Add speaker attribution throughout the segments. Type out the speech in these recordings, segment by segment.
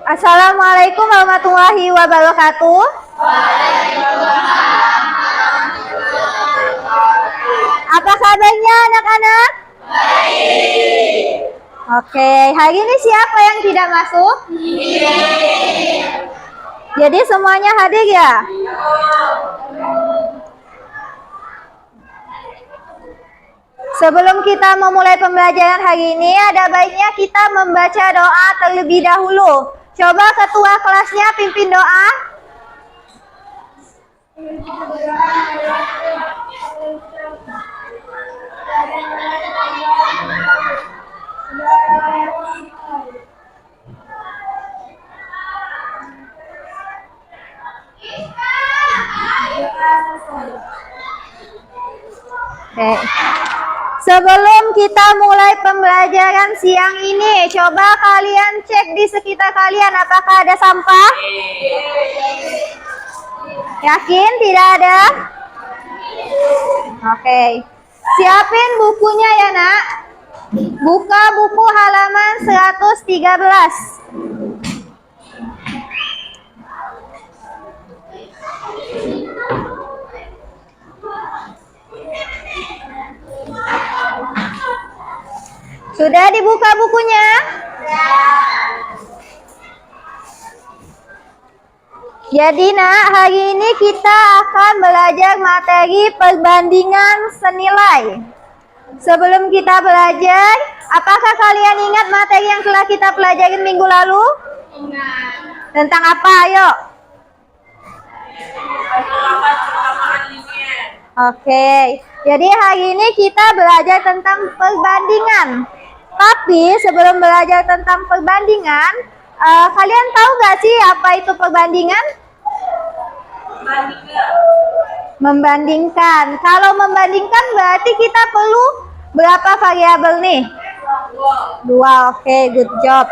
Speaker 1: Assalamualaikum warahmatullahi wabarakatuh. Apa kabarnya anak-anak? Baik. Oke, hari ini siapa yang tidak masuk? Jadi semuanya hadir ya? Sebelum kita memulai pembelajaran hari ini, ada baiknya kita membaca doa terlebih dahulu. Coba ketua kelasnya pimpin doa. Oke. Sebelum kita mulai pembelajaran siang ini, coba kalian cek di sekitar kalian apakah ada sampah? Yakin tidak ada? Oke. Siapin bukunya ya, Nak. Buka buku halaman 113. Sudah dibuka bukunya? Jadi Nak, hari ini kita akan belajar materi perbandingan senilai. Sebelum kita belajar, apakah kalian ingat materi yang telah kita pelajari minggu lalu? Ingat. Tentang apa? Ayo. Oke, jadi hari ini kita belajar tentang perbandingan. Tapi sebelum belajar tentang perbandingan, kalian tahu nggak sih apa itu perbandingan? Membandingkan. Kalau membandingkan berarti kita perlu berapa variabel nih? Dua. Oke, good job.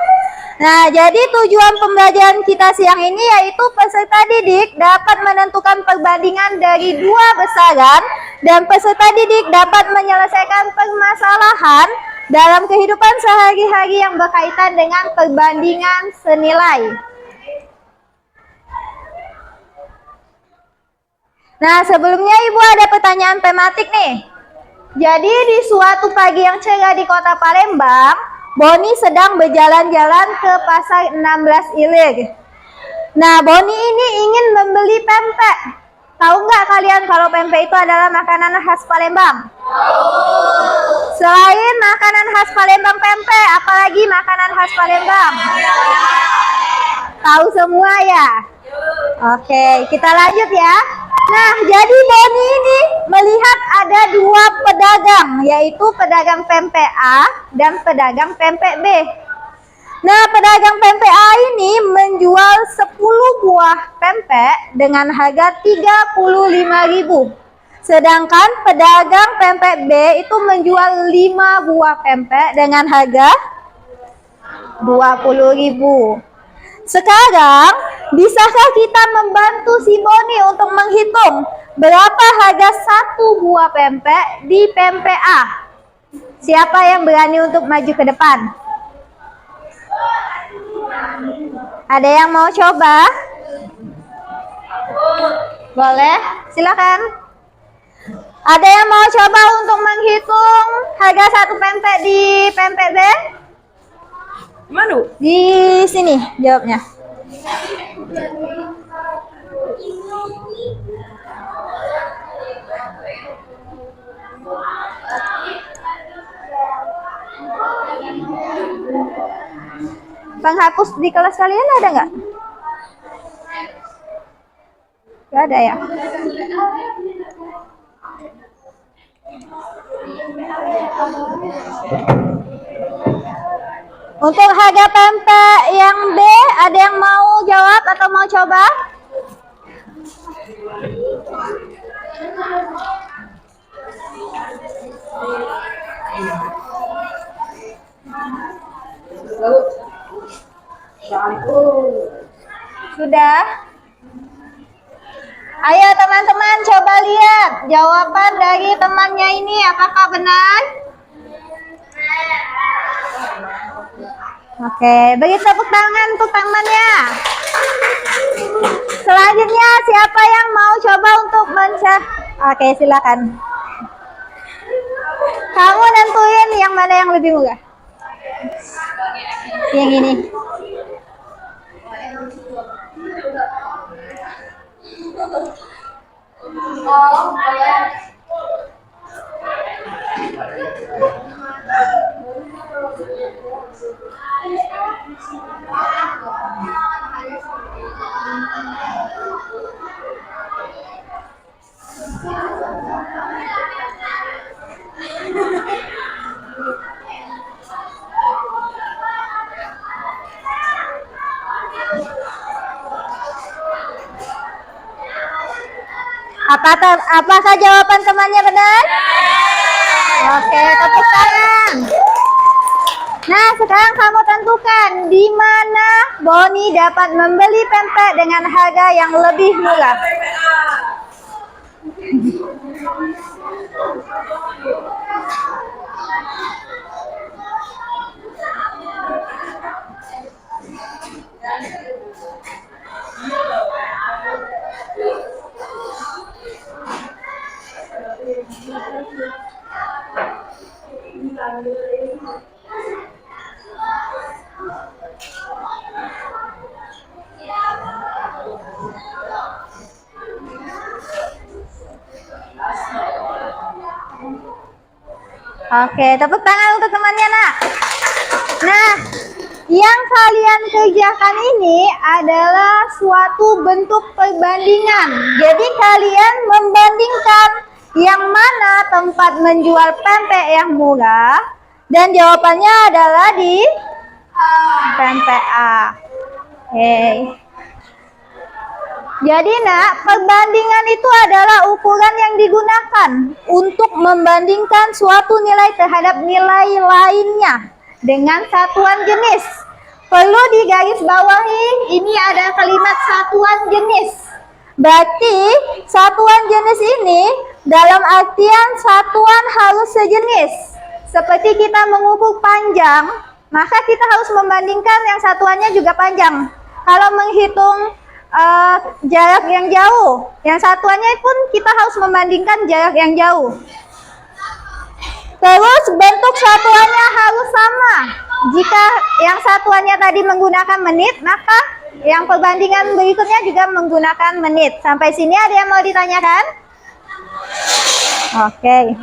Speaker 1: Nah, jadi tujuan pembelajaran kita siang ini yaitu peserta didik dapat menentukan perbandingan dari dua besaran dan peserta didik dapat menyelesaikan permasalahan dalam kehidupan sehari-hari yang berkaitan dengan perbandingan senilai. Nah, sebelumnya Ibu ada pertanyaan tematik nih. Jadi di suatu pagi yang cerah di kota Palembang, Boni sedang berjalan-jalan ke pasar 16 Ilir. Nah, Boni ini ingin membeli pempek. Tahu nggak kalian kalau pempek itu adalah makanan khas Palembang? Selain makanan khas Palembang pempek, apalagi makanan khas Palembang? Tahu semua ya? Oke, kita lanjut ya. Nah, jadi Boni ini melihat ada dua pedagang, yaitu pedagang pempek A dan pedagang pempek B. Nah, pedagang pempek A ini menjual 10 buah pempek dengan harga 35.000. Sedangkan pedagang pempek B itu menjual 5 buah pempek dengan harga 20.000. Sekarang, bisakah kita membantu si Boni untuk menghitung berapa harga satu buah pempek di pempek A? Siapa yang berani untuk maju ke depan? Ada yang mau coba? Boleh, silakan. Ada yang mau coba untuk menghitung harga satu pempek di pempek B?
Speaker 2: Mana?
Speaker 1: Di sini jawabnya. Penghapus di kelas kalian ada nggak? Nggak ada ya? Untuk harga pempek yang B, ada yang mau jawab atau mau coba? Sudah? Ayo teman-teman coba lihat jawaban dari temannya ini apakah benar? Oke, beri tepuk tangan untuk temannya. Selanjutnya siapa yang mau coba untuk Oke, silakan. Kamu nentuin yang mana yang lebih murah. Yang ini. Apakah jawaban temannya benar? Oke, tepuk tangan. Nah, sekarang kamu tentukan di mana Boni dapat membeli pempek dengan harga yang lebih murah. Oke, tepuk tangan untuk temannya, Nak. Nah, yang kalian kerjakan ini adalah suatu bentuk perbandingan. Jadi kalian membandingkan yang mana tempat menjual pempek yang murah, dan jawabannya adalah di pempek A. Oke. Jadi Nak, perbandingan itu adalah ukuran yang digunakan untuk membandingkan suatu nilai terhadap nilai lainnya dengan satuan jenis. Perlu digarisbawahi, ini ada kalimat satuan jenis. Berarti satuan jenis ini dalam artian satuan harus sejenis. Seperti kita mengukur panjang, maka kita harus membandingkan yang satuannya juga panjang. Kalau menghitung jarak yang jauh, yang satuannya pun kita harus membandingkan jarak yang jauh. Terus bentuk satuannya harus sama. Jika yang satuannya tadi menggunakan menit, maka yang perbandingan berikutnya juga menggunakan menit. Sampai sini ada yang mau ditanyakan? Oke.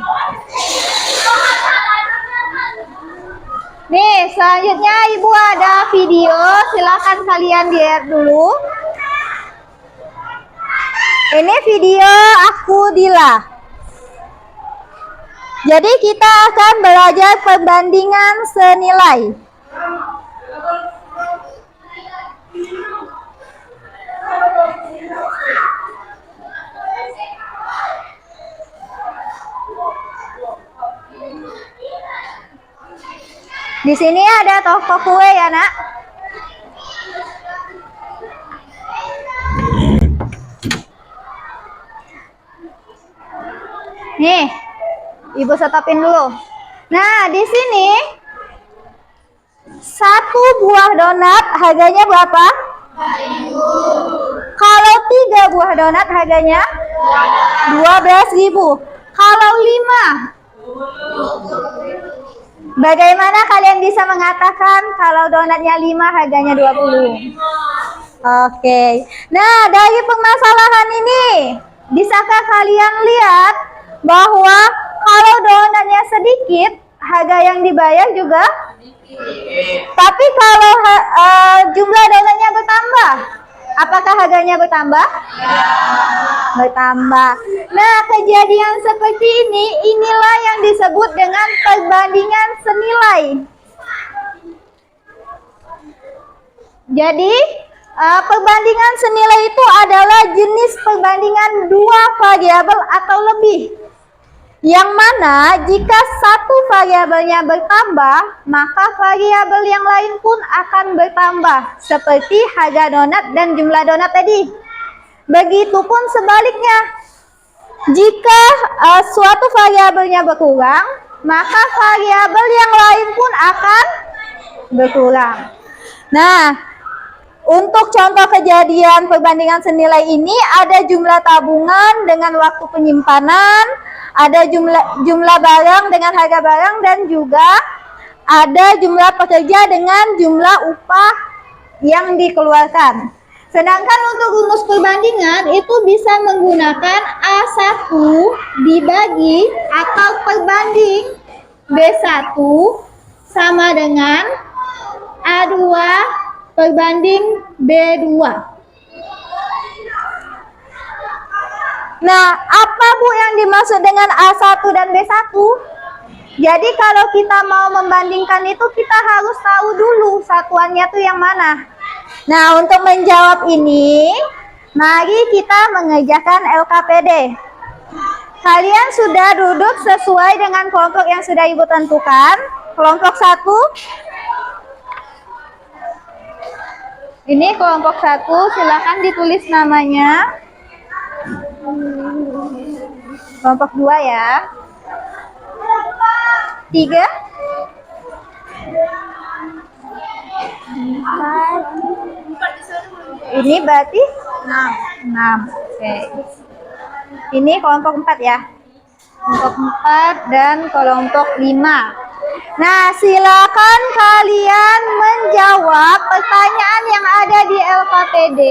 Speaker 1: Nih, selanjutnya Ibu ada video, silakan kalian lihat dulu. Ini video aku Dila. Jadi kita akan belajar perbandingan senilai. Di sini ada toko kue ya, Nak. Nih, Ibu setopin dulu. Nah, di sini satu buah donat harganya berapa? Kalau 3 buah donat harganya 12.000. Kalau 5, bagaimana kalian bisa mengatakan kalau donatnya 5 harganya 20? Oke. Nah, dari permasalahan ini, bisakah kalian lihat bahwa kalau donatnya sedikit, harga yang dibayar juga sedikit. Tapi kalau jumlah donatnya bertambah, apakah harganya bertambah? Ya. Bertambah. Nah, kejadian seperti ini, inilah yang disebut dengan perbandingan senilai. Jadi, perbandingan senilai itu adalah jenis perbandingan dua variabel atau lebih. Yang mana jika satu variabelnya bertambah, maka variabel yang lain pun akan bertambah, seperti harga donat dan jumlah donat tadi. Begitupun sebaliknya, jika suatu variabelnya berkurang, maka variabel yang lain pun akan berkurang. Nah, untuk contoh kejadian perbandingan senilai ini ada jumlah tabungan dengan waktu penyimpanan, ada jumlah barang dengan harga barang, dan juga ada jumlah pekerja dengan jumlah upah yang dikeluarkan. Sedangkan untuk rumus perbandingan itu bisa menggunakan A1 dibagi atau perbanding B1 sama dengan A2 perbanding B2. Nah, apa Bu yang dimaksud dengan A1 dan B1? Jadi kalau kita mau membandingkan itu kita harus tahu dulu satuannya tuh yang mana. Nah, untuk menjawab ini, mari kita mengerjakan LKPD. Kalian sudah duduk sesuai dengan kelompok yang sudah Ibu tentukan. Kelompok 1. Ini kelompok 1, silakan ditulis namanya. Kelompok 2 ya. 3. 4. Ini berarti 6. Oke. Ini kelompok 4 ya. Kelompok 4 dan kelompok 5. Nah, silakan kalian menjawab pertanyaan yang ada di LKPD.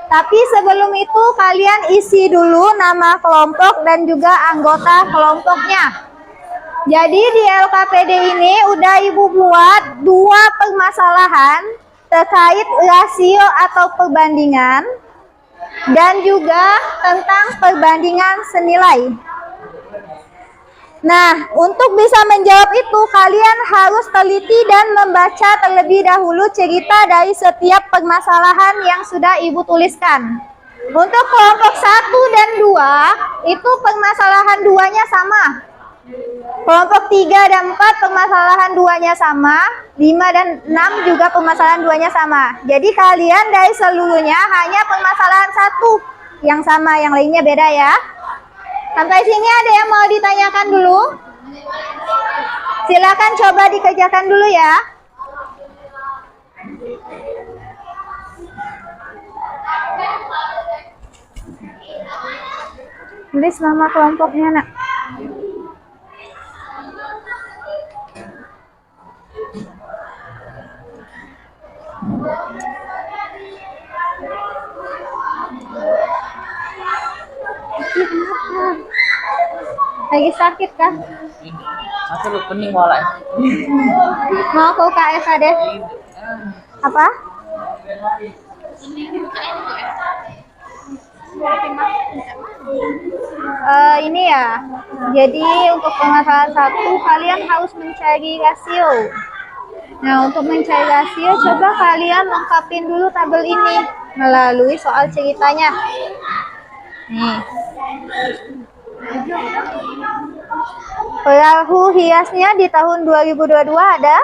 Speaker 1: Tapi sebelum itu kalian isi dulu nama kelompok dan juga anggota kelompoknya. Jadi di LKPD ini udah Ibu buat 2 permasalahan terkait rasio atau perbandingan dan juga tentang perbandingan senilai. Nah, untuk bisa menjawab itu kalian harus teliti dan membaca terlebih dahulu cerita dari setiap permasalahan yang sudah Ibu tuliskan. Untuk kelompok 1 dan 2 itu permasalahan 2-nya sama. Kelompok 3 dan 4 permasalahan 2-nya sama, 5 dan 6 juga permasalahan 2-nya sama. Jadi kalian dari seluruhnya hanya permasalahan 1 yang sama, yang lainnya beda ya. Sampai sini ada yang mau ditanyakan dulu? Silakan coba dikerjakan dulu ya. Tulis nama kelompoknya, Nak. Lagi sakit kan?
Speaker 2: Aku lu pening malah.
Speaker 1: Mau ke UKS ada? Apa? Ini ya. Jadi untuk permasalahan 1 kalian harus mencari rasio. Nah, untuk mencari rasio coba kalian lengkapin dulu tabel ini melalui soal ceritanya. Nih. Perahu hiasnya di tahun 2022 ada?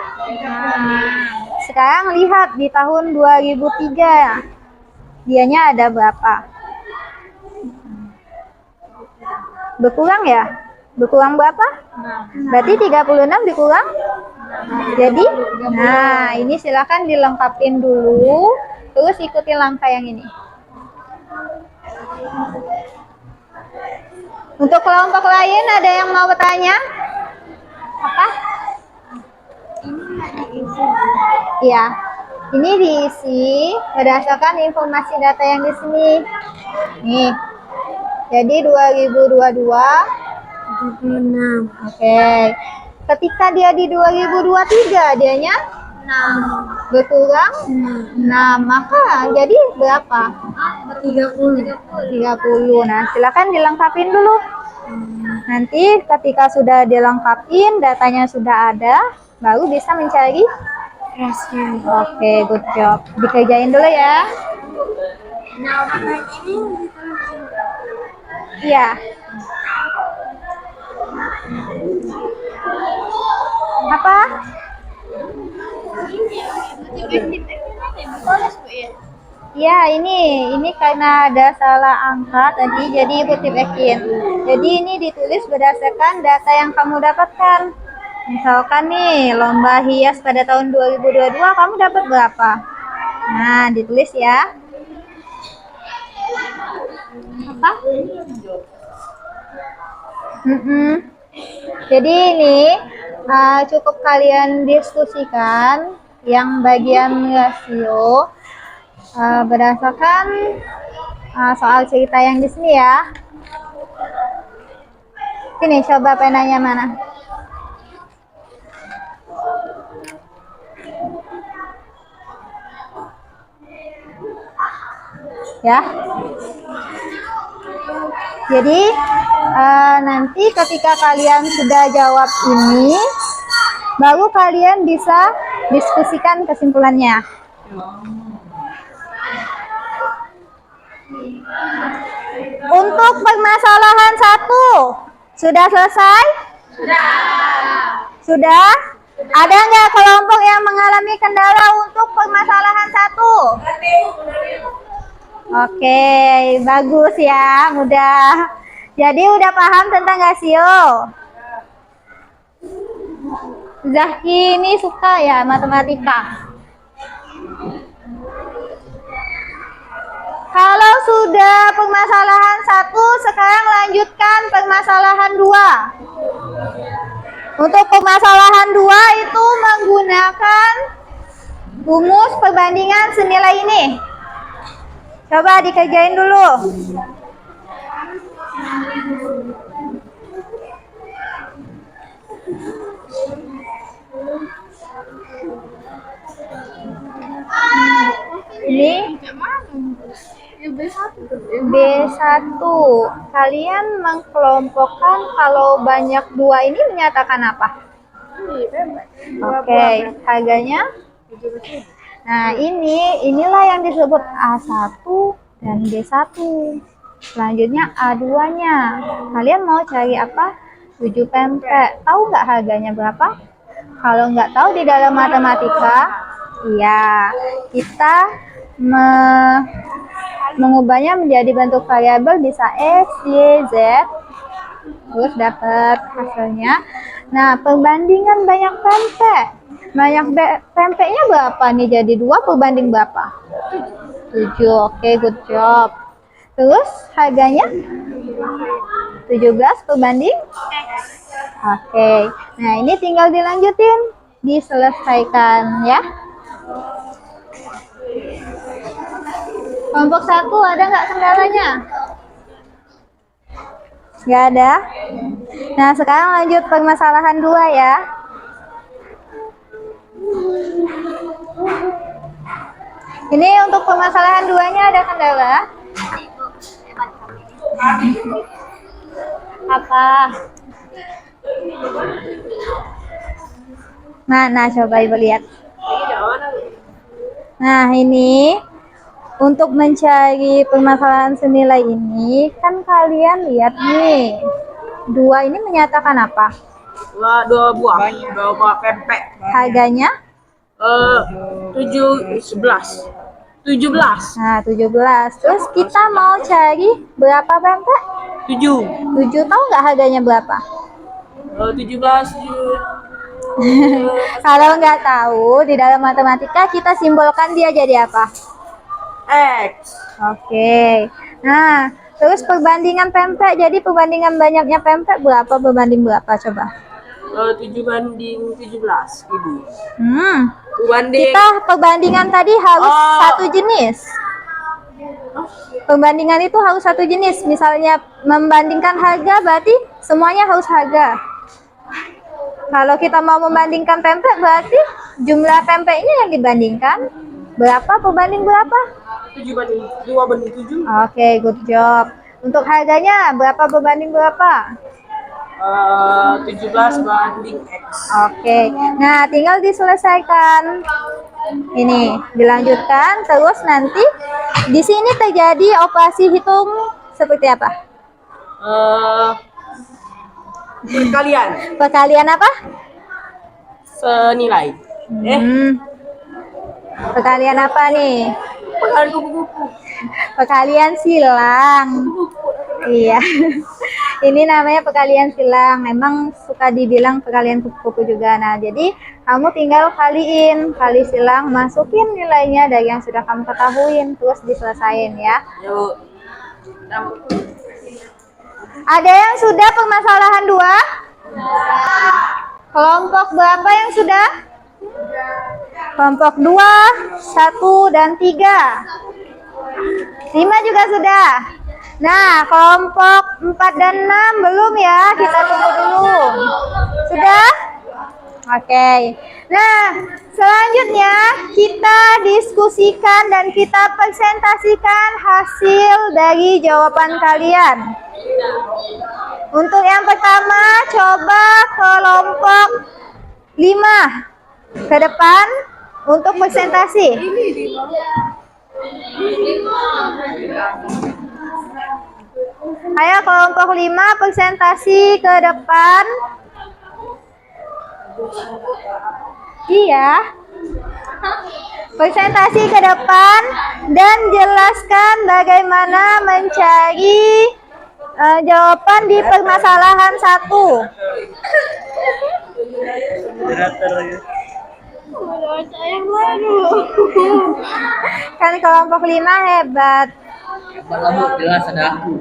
Speaker 1: Sekarang lihat di tahun 2003. Dianya ada berapa? Berkurang ya? Berkurang berapa? Berarti 36 dikurang? Jadi, nah ini silakan dilengkapin dulu. Terus ikuti langkah yang ini. Untuk kelompok lain ada yang mau bertanya? Apa? Iya. Ini diisi berdasarkan informasi data yang di sini. Nih. Jadi 2022 76. Oke. Ketika dia di 2023 dianya 6. Berkurang 6. Maka jadi berapa? 30. Nah, silakan dilengkapin dulu. Nanti ketika sudah dilengkapin, datanya sudah ada, baru bisa mencari rasio. Oke, good job. Dikerjain dulu ya. Iya. Apa? Ya, ini karena ada salah angka tadi, jadi Ibu tipekin. Jadi ini ditulis berdasarkan data yang kamu dapatkan. Misalkan nih, lomba hias pada tahun 2022 kamu dapat berapa? Nah, ditulis ya. Apa? Jadi ini cukup kalian diskusikan yang bagian rasio berdasarkan soal cerita yang di sini ya. Sini coba penanya mana? Ya. Jadi nanti ketika kalian sudah jawab ini, baru kalian bisa diskusikan kesimpulannya. Untuk permasalahan 1, sudah selesai? Sudah? Ada nggak kelompok yang mengalami kendala untuk permasalahan 1? Oke, bagus ya, mudah. Jadi udah paham tentang rasio? Zaki ini suka ya matematika. Kalau sudah permasalahan 1, sekarang lanjutkan permasalahan 2. Untuk permasalahan 2 itu menggunakan rumus perbandingan senilai ini. Coba dikerjain dulu. Ini B1. Kalian mengkelompokkan kalau banyak 2 ini menyatakan apa? Oke, harganya? Nah, inilah yang disebut A1 dan B1. Selanjutnya A2-nya. Kalian mau cari apa? 7 pempek. Tahu nggak harganya berapa? Kalau nggak tahu di dalam matematika, iya, kita mengubahnya menjadi bentuk variabel bisa X, Y, Z. Terus dapat hasilnya. Nah, perbandingan banyak pempek. Banyak pempeknya berapa nih? Jadi 2 perbanding berapa? 7. Oke, good job. Terus harganya 17 perbanding X. Oke. Nah, ini tinggal dilanjutin, diselesaikan ya. Kelompok 1 ada nggak kendalanya? Nggak ada. Nah, sekarang lanjut permasalahan 2 ya. Ini untuk permasalahan 2-nya ada kendala? Apa? Nah, coba ibu lihat. Nah, ini untuk mencari permasalahan senilai ini, kan kalian lihat nih, 2 ini menyatakan apa?
Speaker 2: 2 buah pempek.
Speaker 1: Harganya?
Speaker 2: 17.
Speaker 1: Nah, 17. Terus kita mau cari berapa pempek?
Speaker 2: 7.
Speaker 1: 7. Tahu nggak harganya berapa?
Speaker 2: 17.
Speaker 1: Kalau nggak tahu, di dalam matematika kita simbolkan dia jadi apa?
Speaker 2: X.
Speaker 1: Oke. Nah, terus perbandingan pempek. Jadi perbandingan banyaknya pempek berapa berbanding berapa? Coba.
Speaker 2: 7 banding 17, Ibu.
Speaker 1: Kita perbandingan tadi harus satu jenis. Perbandingan itu harus satu jenis. Misalnya membandingkan harga, berarti semuanya harus harga. Kalau kita mau membandingkan pempek, berarti jumlah pempeknya yang dibandingkan berapa perbanding berapa?
Speaker 2: 7 banding 2 banding 7.
Speaker 1: Oke, good job. Untuk harganya berapa berbanding berapa?
Speaker 2: 17 banding X.
Speaker 1: Oke. Nah, tinggal diselesaikan. Ini dilanjutkan terus nanti di sini terjadi operasi hitung seperti apa?
Speaker 2: Perkalian.
Speaker 1: Perkalian apa?
Speaker 2: Senilai.
Speaker 1: Perkalian apa nih?
Speaker 2: Perkalian kupu-kupu.
Speaker 1: Perkalian silang. Iya. Ini namanya perkalian silang. Memang tadi bilang perkalian kupu-kupu juga. Nah, jadi kamu tinggal kaliin, kali silang, masukin nilainya dari yang sudah kamu ketahuin, terus diselesain ya.
Speaker 2: Yuk.
Speaker 1: Ada yang sudah permasalahan 2? Kelompok berapa yang sudah? Kelompok 2, 1, dan 3. 5 juga sudah. Nah, kelompok 4 dan 6 belum ya, kita tunggu dulu. Sudah? Oke. Nah, selanjutnya kita diskusikan dan kita presentasikan hasil dari jawaban kalian. Untuk yang pertama, coba kelompok 5 ke depan untuk presentasi. Ayo kelompok 5 presentasi ke depan. Iya. Presentasi ke depan dan jelaskan bagaimana mencari jawaban di permasalahan 1. Kan kelompok 5 hebat.
Speaker 3: Kamu jelas ada aku.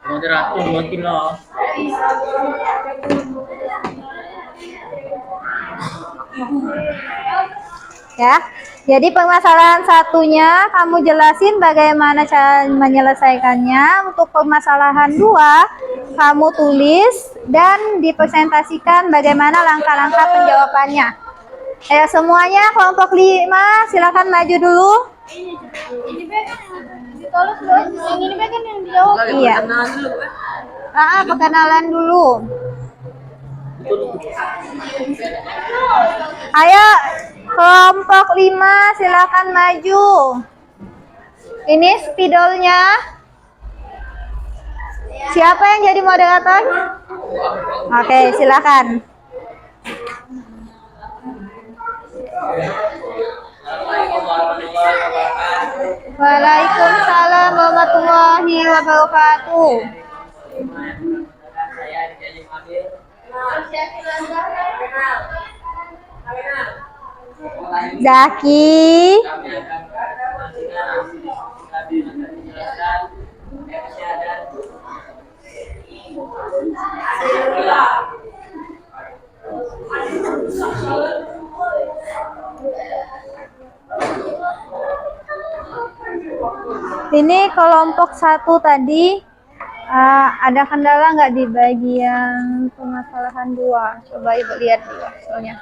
Speaker 3: Moderator 2 kilo.
Speaker 1: Ya, jadi permasalahan satunya kamu jelasin bagaimana cara menyelesaikannya. Untuk permasalahan 2 kamu tulis dan dipresentasikan bagaimana langkah-langkah penjawabannya. Ayo semuanya kelompok 5 silakan maju dulu.
Speaker 4: Ini bagian yang ditulis dong. Yang ini bagian yang dijawab.
Speaker 1: Iya. Perkenalan dulu. Ayo kelompok 5 silakan maju. Ini spidolnya. Siapa yang jadi moderator? Oke, silakan. Waalaikumsalam warahmatullahi wabarakatuh. Zaki. Ini kelompok 1 tadi ada kendala nggak di bagian permasalahan 2? Coba ibu lihat dulu hasilnya.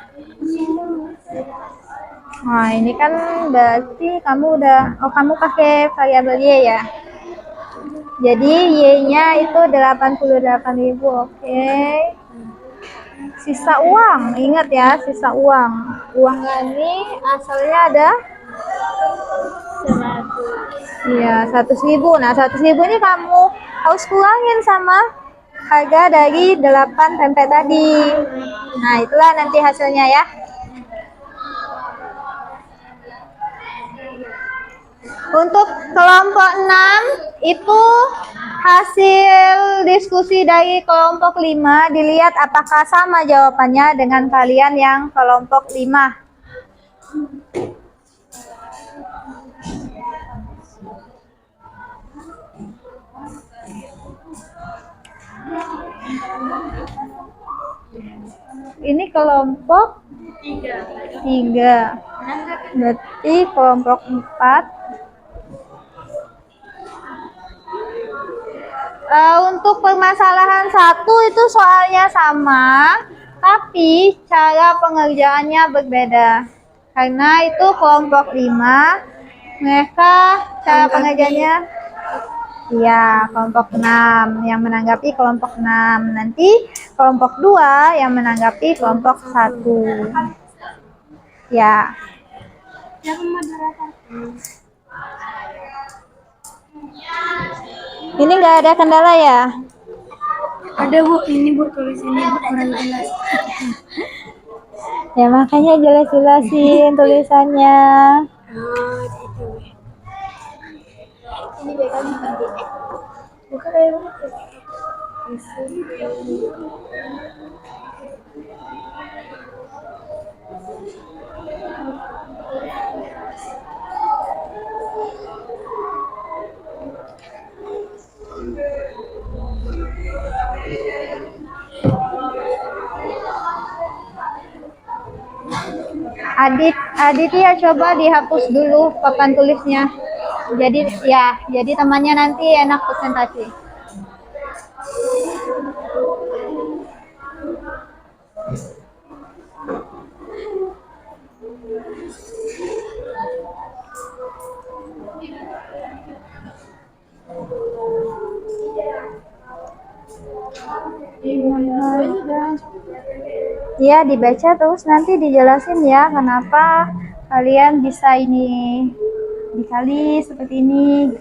Speaker 1: Nah, ini kan berarti kamu kamu pakai variabel Y ya. Jadi Y-nya itu 88.000. Oke. Sisa uang, ingat ya, sisa uang. Uang ini asalnya ada 100. Iya, 100.000. Nah, 100.000 ini kamu harus kurangin sama harga dari 8 pempek tadi. Nah, itulah nanti hasilnya ya. Untuk kelompok 6 itu hasil diskusi dari kelompok 5, dilihat apakah sama jawabannya dengan kalian yang kelompok 5. Ini kelompok 3. Berarti kelompok 4. Untuk permasalahan 1 itu soalnya sama, tapi cara pengerjaannya berbeda. Karena itu kelompok 5, mereka cara pengerjaannya iya, kelompok 6 yang menanggapi kelompok 6. Nanti kelompok 2 yang menanggapi kelompok 1. Ya. Ini nggak ada kendala ya?
Speaker 4: Ada Bu, ini Bu tulisannya Bu kurang jelas.
Speaker 1: Ya makanya jelas-jelasin tulisannya. Aditya coba dihapus dulu papan tulisnya. Jadi temannya nanti enak presentasi. Iya, dibaca terus nanti dijelasin ya kenapa kalian bisa ini dikali seperti ini.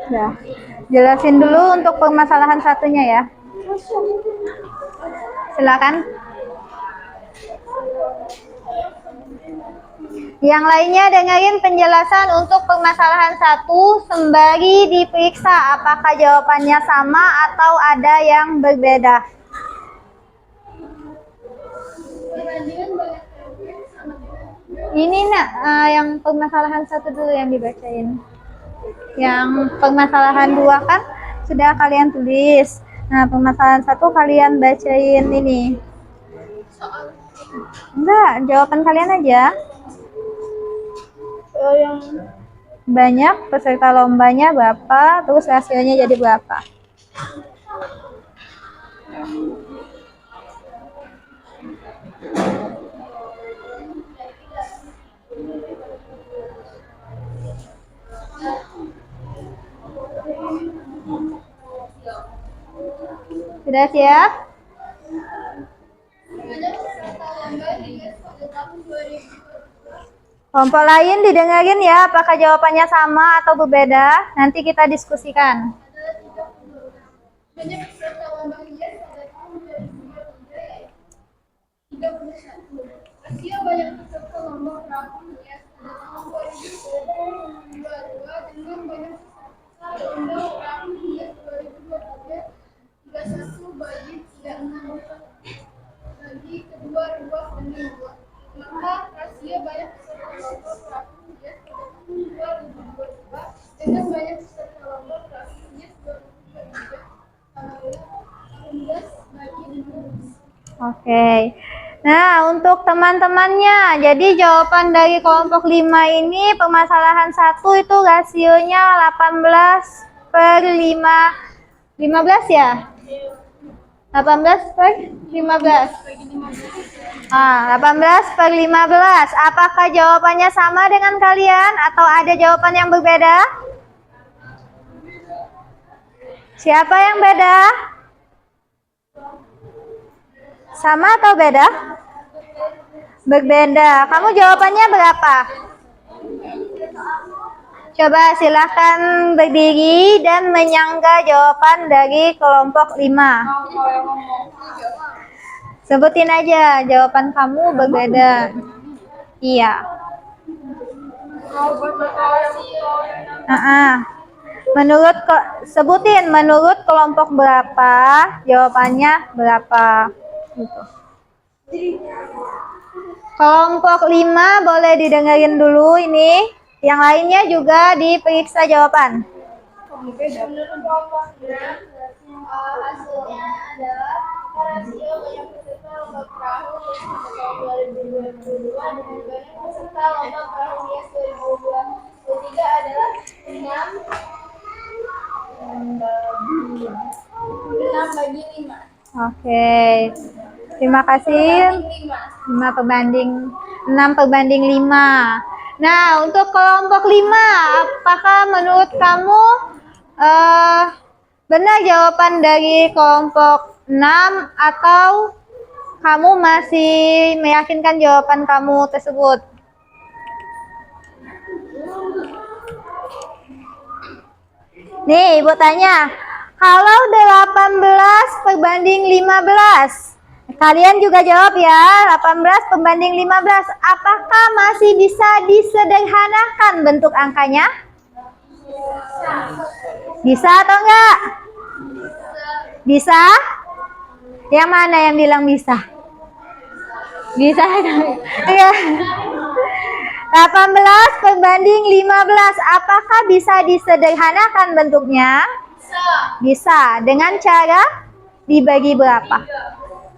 Speaker 1: Ya, jelasin dulu untuk permasalahan satunya ya. Silakan. Yang lainnya dengerin penjelasan untuk permasalahan satu sembari diperiksa apakah jawabannya sama atau ada yang berbeda. Ini nak yang permasalahan satu dulu yang dibacain. Yang permasalahan dua kan sudah kalian tulis. Nah, permasalahan satu kalian bacain ini. Enggak, jawaban kalian aja.
Speaker 4: Yang
Speaker 1: Banyak, peserta lombanya berapa, terus rasionya jadi berapa. Sudah siap? Kelompok lain didengarin ya, apakah jawabannya sama atau berbeda? Nanti kita diskusikan.
Speaker 4: banyak peserta lomba hias pada tahun 2023 yaitu 31. Rasio banyak peserta lomba perahu hias pada tahun 2022 dengan banyak peserta lomba perahu hias 2023 31 bagi 36 bagi kedua ruas dan dua. Maka rasio banyak peserta lomba perahu hias pada tahun 2022 dengan banyak peserta lomba perahu hias 2023
Speaker 1: Oke. Nah, untuk teman-temannya, jadi jawaban dari kelompok 5 ini permasalahan 1 itu rasionya 18/5. 15 ya? 18/15. 18/15. Apakah jawabannya sama dengan kalian atau ada jawaban yang berbeda? Siapa yang beda? Sama atau beda? Berbeda. Kamu jawabannya berapa? Coba silahkan berdiri dan menyangga jawaban dari kelompok 5. Sebutin aja jawaban kamu berbeda. Iya. Sebutin menurut kelompok berapa, jawabannya berapa. Gitu. Kelompok 5 boleh didengarin dulu ini. Yang lainnya juga diperiksa jawaban.
Speaker 4: Menurut kelompoknya, hasilnya adalah rasio banyak peserta lomba perahu pada tahun 2022 dengan banyak peserta lomba perahu hias 2023 adalah 6/5.
Speaker 1: Oke. Terima kasih. 5/5. 6/5. Nah, untuk kelompok 5, apakah menurut kamu benar jawaban dari kelompok 6 atau kamu masih meyakinkan jawaban kamu tersebut? Nih, Ibu tanya, kalau 18/15, kalian juga jawab ya, 18/15, apakah masih bisa disederhanakan bentuk angkanya? Bisa atau enggak? Bisa? Yang mana yang bilang bisa? Bisa. Ya. 18/15, apakah bisa disederhanakan bentuknya? Bisa. Dengan cara dibagi berapa?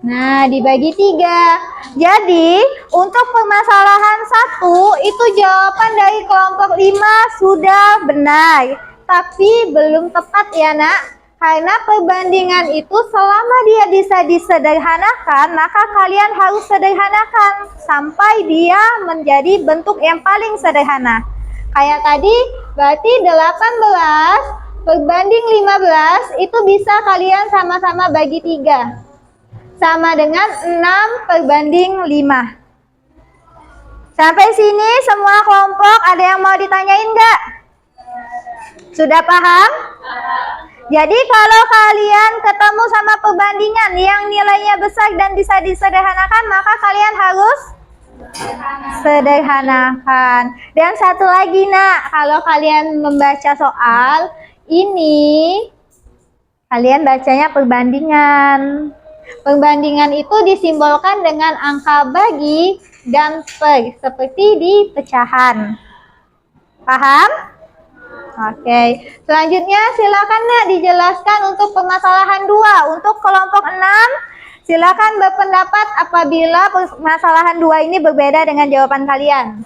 Speaker 1: Nah, dibagi 3. Jadi, untuk permasalahan 1, itu jawaban dari kelompok 5 sudah benar. Tapi belum tepat ya, Nak. Karena perbandingan itu selama dia bisa disederhanakan, maka kalian harus sederhanakan sampai dia menjadi bentuk yang paling sederhana. Kayak tadi, berarti 18/15 itu bisa kalian sama-sama bagi 3. Sama dengan 6/5. Sampai sini semua kelompok ada yang mau ditanyain nggak? Sudah paham? Jadi kalau kalian ketemu sama perbandingan yang nilainya besar dan bisa disederhanakan, maka kalian harus sederhanakan. Dan satu lagi, Nak, kalau kalian membaca soal ini, kalian bacanya perbandingan. Perbandingan itu disimbolkan dengan angka bagi dan per, seperti di pecahan. Paham? Oke. Selanjutnya silakan, Nak, dijelaskan untuk permasalahan 2. Untuk kelompok 6, silakan berpendapat apabila permasalahan 2 ini berbeda dengan jawaban kalian.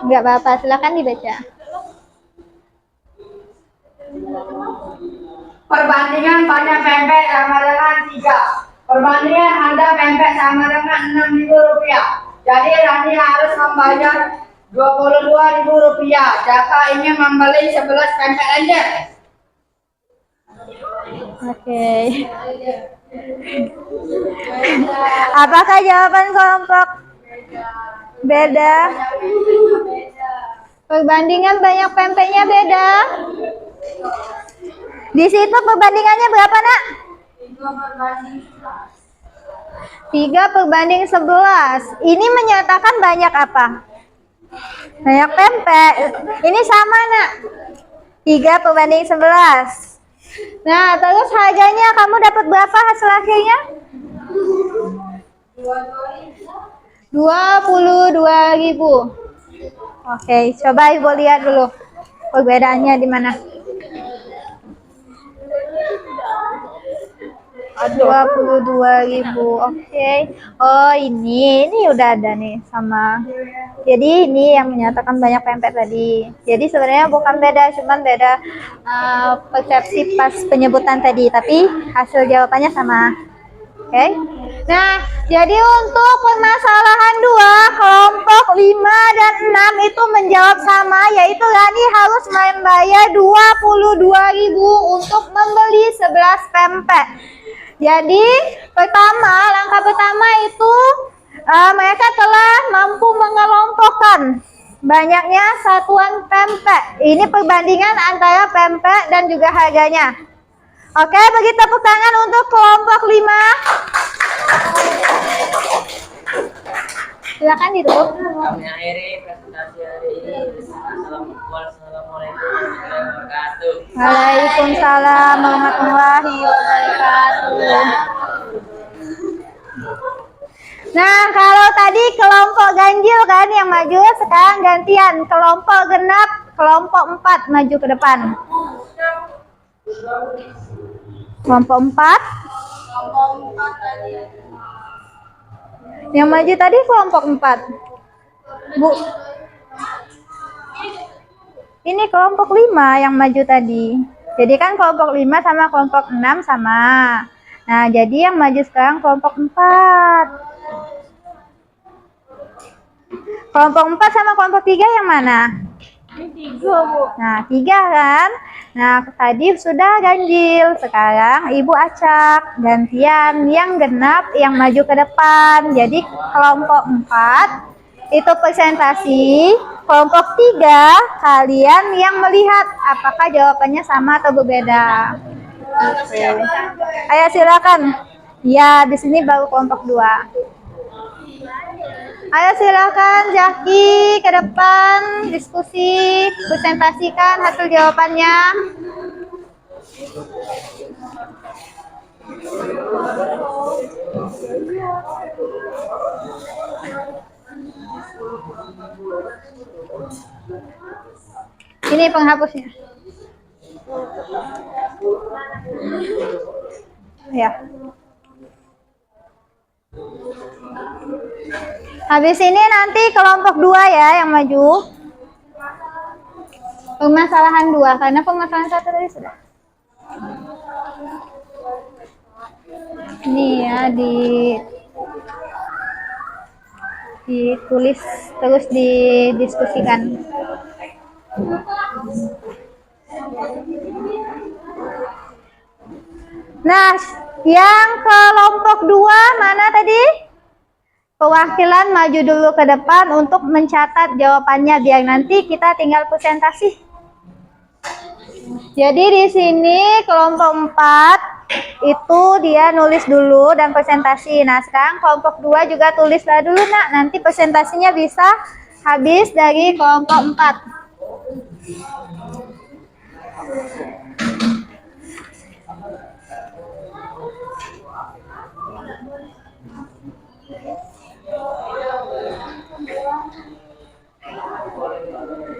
Speaker 1: Enggak apa-apa, silakan dibaca.
Speaker 5: Perbandingan panjang pempek sama dengan 3. Perbandingan harga pempek sama dengan Rp6.000. Jadi Rani harus membayar Rp22.000 jika ingin membeli 11 pempek lenjer.
Speaker 1: Oke. Apakah jawaban kelompok beda? Perbandingan banyak pempeknya beda. Di situ perbandingannya berapa, Nak? 3/11. Ini menyatakan banyak apa? Banyak pempek. Ini sama, Nak. 3/11. Nah, terus harganya kamu dapat berapa hasil akhirnya? 22.000. Oke, coba Ibu lihat dulu perbedaannya di mana. 22.000. Oke. Oh, ini udah ada nih sama. Jadi ini yang menyatakan banyak pempek tadi. Jadi sebenarnya bukan beda, cuman beda persepsi pas penyebutan tadi, tapi hasil jawabannya sama. Oke. Nah, jadi untuk permasalahan 2, kelompok 5 dan 6 itu menjawab sama, yaitu Rani harus membayar 22.000 untuk membeli 11 pempek. Jadi, langkah pertama itu mereka telah mampu mengelompokkan banyaknya satuan pempek. Ini perbandingan antara pempek dan juga harganya. Oke, bagi tepuk tangan untuk kelompok 5. Silakan ditutup.
Speaker 3: Kami akhiri presentasi hari ini. Assalamualaikum warahmatullahi wabarakatuh.
Speaker 1: Waalaikumsalam warahmatullahi wabarakatuh. Nah, kalau tadi kelompok ganjil kan yang maju, sekarang gantian. Kelompok genap, kelompok 4 maju ke depan. Kelompok 4. Yang maju tadi kelompok 4. Bu. Ini kelompok 5 yang maju tadi. Jadi kan kelompok 5 sama kelompok 6 sama. Nah, jadi yang maju sekarang kelompok 4. Kelompok 4 sama kelompok 3 yang mana? Nah, 3 kan? Nah, tadi sudah ganjil. Sekarang Ibu acak. Gantian yang genap yang maju ke depan. Jadi kelompok 4 itu presentasi. Kelompok 3 kalian yang melihat apakah jawabannya sama atau berbeda. Oke. Ayo silakan. Ya, di sini baru kelompok 2. Ayo silakan Zaki ke depan diskusi, presentasikan hasil jawabannya. Ini penghapusnya. Ya. Habis ini nanti kelompok 2 ya yang maju. Permasalahan 2 karena permasalahan 1 tadi sudah. Ini ya ditulis terus didiskusikan. Nah, yang kelompok 2 mana tadi? Perwakilan maju dulu ke depan untuk mencatat jawabannya biar nanti kita tinggal presentasi. Jadi di sini kelompok 4 itu dia nulis dulu dan presentasi. Nah, sekarang kelompok 2 juga tulislah dulu, Nak. Nanti presentasinya bisa habis dari kelompok 4.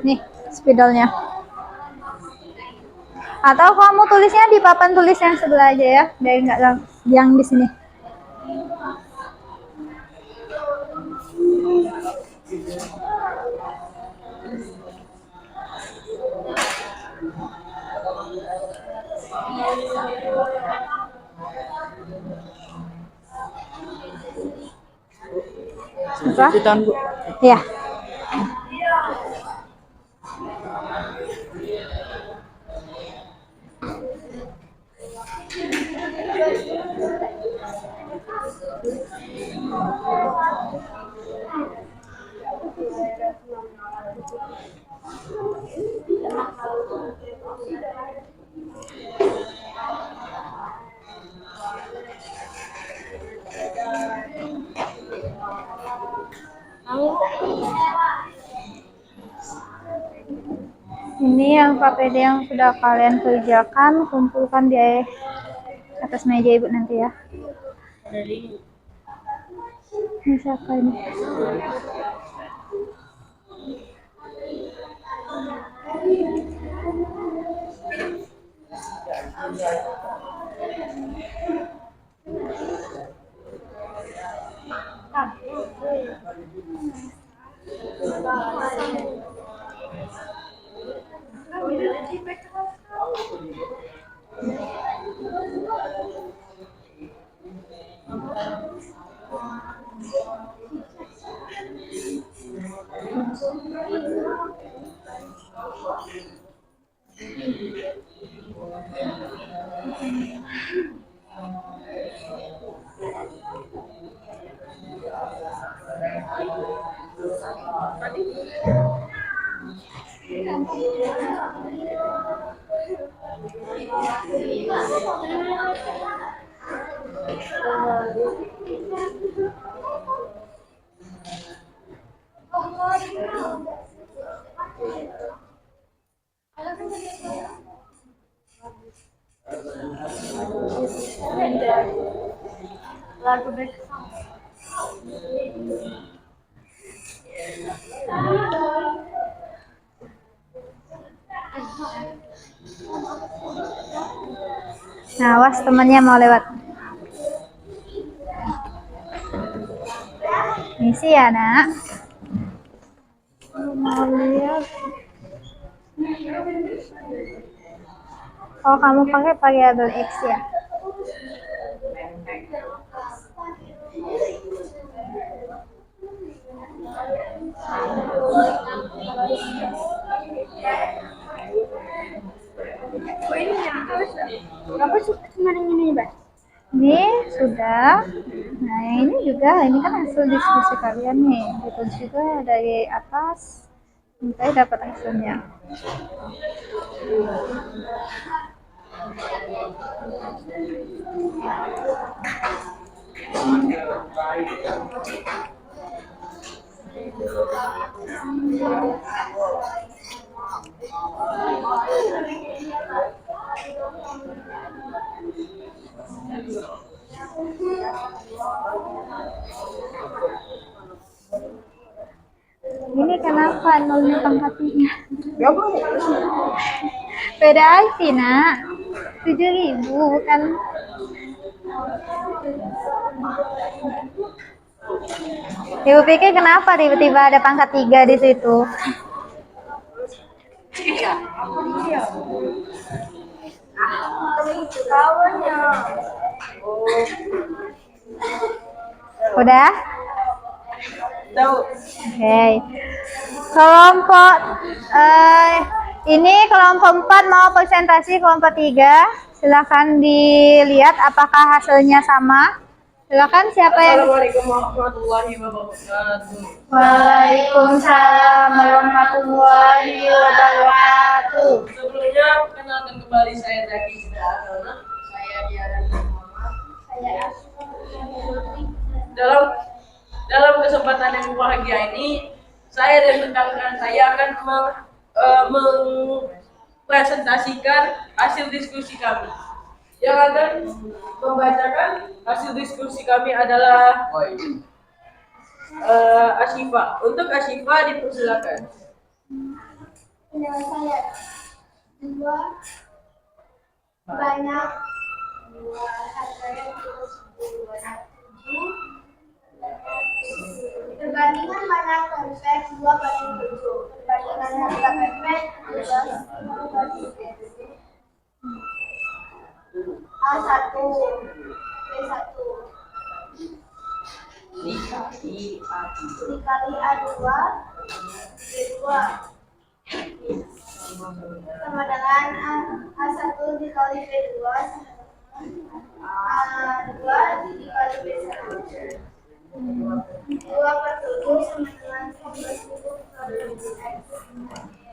Speaker 1: Nih, spidolnya. Atau kamu tulisnya di papan tulis yang sebelah aja ya, biar nggak yang di sini. Apa? Ya. Ini yang KPD yang sudah kalian kerjakan, kumpulkan di atas meja Ibu nanti ya. Misalkan ini. Nah, awas temannya mau lewat. Misi ya, Nak. Mau lihat. Oh, kamu pakai variabel X ya. Nah, yang ini juga, ini kan hasil diskusi kalian nih. Itu juga dari atas, sampai dapat hasilnya. Ini kenapa nolnya pangkat 3?
Speaker 2: Ya bro.
Speaker 1: Beda IT nak, 7.000 bukan. Ibu pikir kenapa tiba-tiba ada pangkat 3 di situ?
Speaker 2: Iya.
Speaker 1: Udah?
Speaker 2: Tahu.
Speaker 1: Oke. Kelompok ini kelompok 4 mau presentasi kelompok 3. Silakan dilihat apakah hasilnya sama. Silakan siapa yang
Speaker 2: Assalamualaikum warahmatullahi wabarakatuh.
Speaker 1: Waalaikumsalam warahmatullahi wabarakatuh.
Speaker 2: Sebelumnya kenalkan kembali saya Zaki Sidarana. Saya Diaran Muhammad.
Speaker 4: Saya
Speaker 2: Dalam kesempatan yang berbahagia ini, saya dan rekan-rekan saya akan mempresentasikan hasil diskusi kami. Yang akan membacakan hasil diskusi kami adalah Ashifa. Untuk Ashifa dipersilakan.
Speaker 4: pendapat saya dua banyak dua harga yang terus perbandingan mana perfect 2 banding 7 perbandingan harga perfect 2 banding 7 A1 B1 dikali A2 B2 sama dengan A1 dikali B2 A2 dikali B1 2 per 7 sama dengan 11 dikali X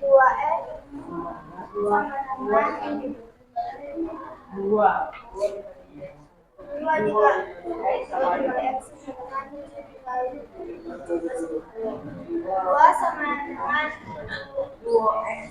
Speaker 4: 2X sama dengan
Speaker 2: 2.
Speaker 4: 2 dikali X sama dengan 7 dikali 2 sama dengan 2X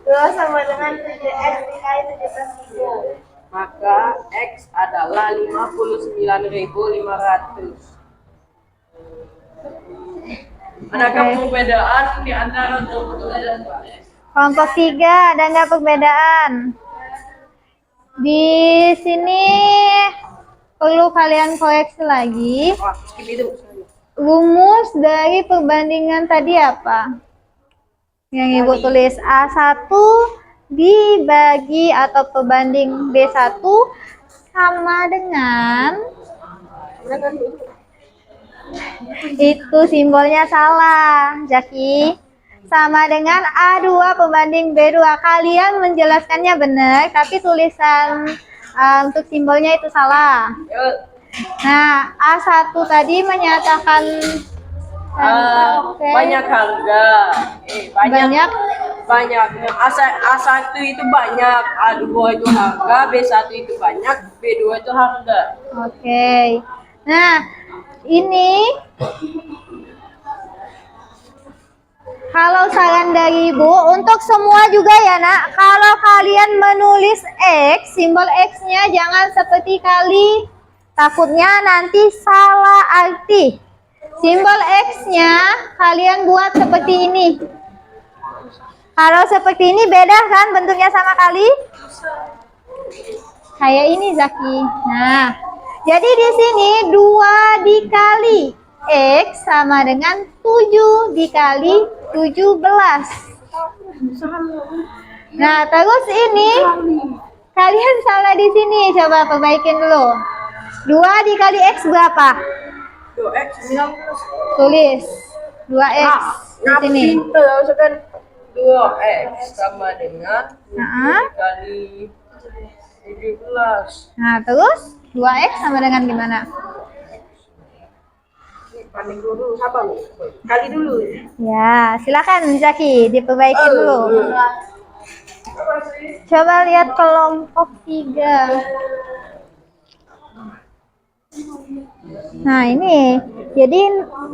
Speaker 4: 2 sama dengan 7X dikali 17.000.
Speaker 2: Maka X adalah 59.500. Adakah perbedaan di antara kelompok 3 dan 4?
Speaker 1: Kelompok 3 ada nggak perbedaan? Di sini perlu kalian koreksi lagi.
Speaker 2: Wah, skip itu.
Speaker 1: Rumus dari perbandingan tadi apa? Yang Ibu tulis A1 dibagi atau perbanding B1 sama dengan itu simbolnya salah, Zaki. Sama dengan A2 pembanding B2. Kalian menjelaskannya benar, tapi tulisan untuk simbolnya itu salah. Nah, A1 tadi menyatakan
Speaker 2: Banyak harga.
Speaker 1: Banyak.
Speaker 2: Banyak. A1 itu banyak, A2 itu harga, B1 itu banyak, B2 itu harga.
Speaker 1: Oke. Nah, ini kalau saran dari Ibu untuk semua juga ya nak, kalau kalian menulis X, simbol X-nya jangan seperti kali, takutnya nanti salah arti. Simbol X-nya kalian buat seperti ini. Kalau seperti ini beda kan bentuknya sama kali? Kayak ini Zaki. Nah, jadi di sini 2 dikali X sama dengan 7 dikali 17. Nah, terus ini kalian salah di sini. Coba perbaikin dulu. 2 dikali X berapa?
Speaker 2: 2X 19.
Speaker 1: Tulis 2X di sini.
Speaker 2: 2x sama dengan 7
Speaker 1: Nah,
Speaker 2: dikali 17.
Speaker 1: nah terus 2x sama dengan gimana?
Speaker 2: Panik dulu, sabar. Kali dulu.
Speaker 1: Ya, silakan Zaki, diperbaiki dulu. Coba lihat kelompok 3. Nah, ini. Jadi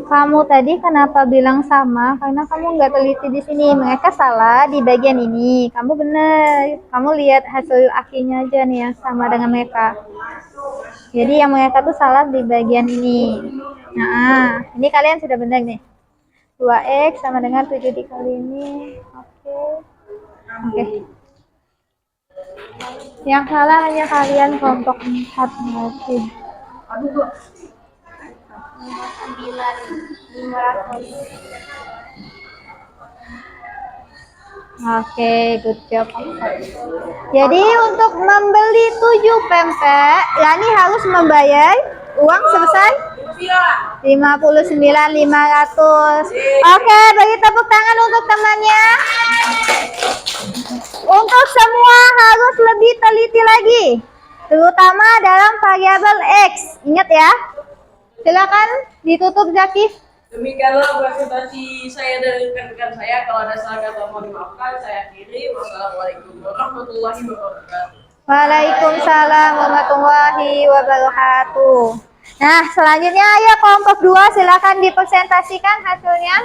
Speaker 1: kamu tadi kenapa bilang sama? Karena kamu nggak teliti di sini. Mereka salah di bagian ini. Kamu benar. Kamu lihat hasil akhirnya aja nih yang sama dengan mereka. Jadi yang mereka tuh salah di bagian ini. Nah, ini kalian sudah benar nih. 2x sama dengan 7 dikali ini. Oke. Oke. Yang salah hanya kalian kelompok 4 berarti. Oke, good job. Jadi untuk membeli 7 pempek, Lani harus membayar uang sebesar 59.500. Oke, bagi tepuk tangan untuk temannya. Untuk semua harus lebih teliti lagi, terutama dalam variabel X. Ingat ya. Silakan ditutup Zaki.
Speaker 2: Demikianlah presentasi saya dari rekan-rekan saya. Kalau ada salah kata mohon dimaafkan. Saya akhiri. Wassalamualaikum warahmatullahi wabarakatuh.
Speaker 1: Waalaikumsalam warahmatullahi wabarakatuh. Nah, selanjutnya ayo kelompok 2 silakan dipresentasikan hasilnya.